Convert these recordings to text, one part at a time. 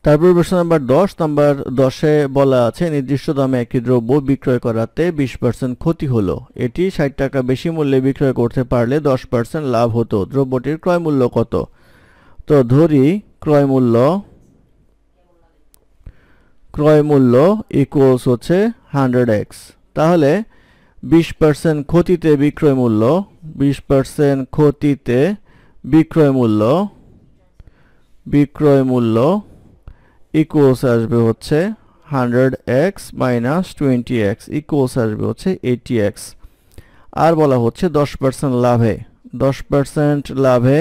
তারপর প্রশ্ন number 10 number 10-এ বলা আছে নির্দিষ্ট দামে একটি দ্রব্য বিক্রয় করাতে 20% ক্ষতি হলো। এটি 60 টাকা বেশি মূল্যে বিক্রয় করতে পারলে 10% লাভ হতো। দ্রব্যটির ক্রয় মূল্য কত? তো ধরি ক্রয় মূল্য ইকুয়ালস হচ্ছে 100x। তাহলে 20% ক্ষতিতে বিক্রয় মূল্য 20% ক্ষতিতে বিক্রয় মূল্য ইকুয়ালস আসবে হচ্ছে 100x মাইনাস 20x ইকুয়ালস আসবে হচ্ছে 80x। আর বলা হচ্ছে 10% লাভে 10% লাভে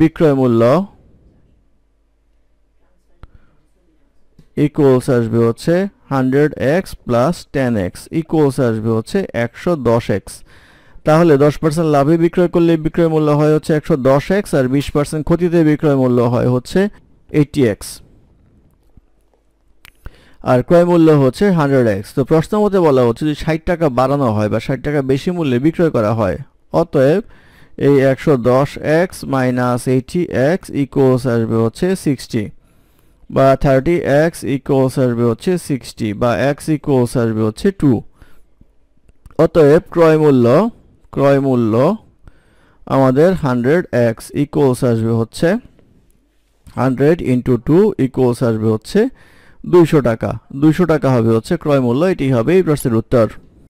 বিক্রয় মূল্য ইকুয়ালস আসবে হচ্ছে 100x প্লাস 10x ইকুয়ালস আসবে হচ্ছে 110x। তাহলে 10% লাভে বিক্রয় করলে বিক্রয় মূল্য হয় হচ্ছে 110x আর 20% ক্ষতিতে বিক্রয় মূল্য হয় হচ্ছে 80x আর ক্রয় মূল্য হচ্ছে 100x। তো প্রশ্ন মতে বলা হচ্ছে যদি 60 টাকা বাড়ানো হয় বা 60 টাকা বেশি মূল্যে বিক্রয় করা হয়, অতএব এই 110x মাইনাস 80x ইকুয়ালস আসবে হচ্ছে 60 বা 30x ইকুয়ালস আসবে হচ্ছে 60 বা x ইকুয়ালস আসবে হচ্ছে 2। অতএব ক্রয় মূল্য আমাদের 100x ইকুয়ালস আসবে হচ্ছে 100 ইন্টু 2 ইকুয়ালস আসবে হচ্ছে 200 টাকা। 200 টাকা হবে হচ্ছে ক্রয় মূল্য। এটি হবে এই প্রশ্নের উত্তর।